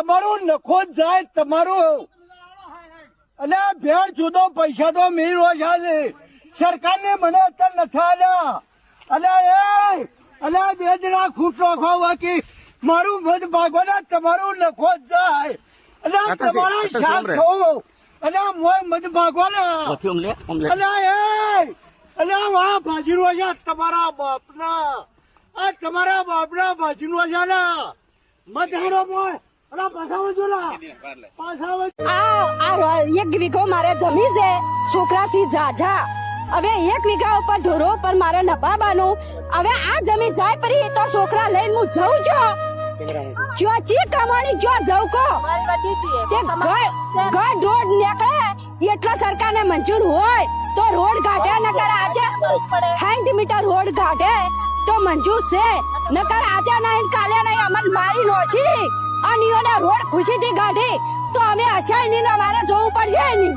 તમારું નખો જ જાય તમારું. અને આ ભેળ જુદો પૈસા તો મેં રોજ છે સરકારને મને અત્યારે નથી આલ્યા. અને આ બે જણા ખૂટ રોખો બાકી મારું મધ ભાગવાના તમારું નખો જ જાય. અને તમારા શાક ખાવું અને મોય મધ ભાગવાના. અને વાહ ભાજી રોજા તમારા બાપના ભાજી રોજાના મધ હારો મોય. એક વીઘો મારે જમી છે છોકરાસી જાજા. હવે એક વીઘા ઉપર ઢોરો પર મારે નભાવાનું. હવે આ જમી જાય પરી તો છોકરા લઈને હું જઉં છો ચી કમાણી જો જઉં કો તે ઘર રોડ નીકળે એટલો સરકારને મંજૂર હોય તો રોડ કાઢે નકર આજે 60 મીટર રોડ કાઢે તો મંજૂર છે નકર આજે નહીં કાલે નહીં અમન મારી નોશી અને રોડ ખુશીથી કાઢી તો અમે અચાઈ નહીં અમારે જોવું પડશે નહીં.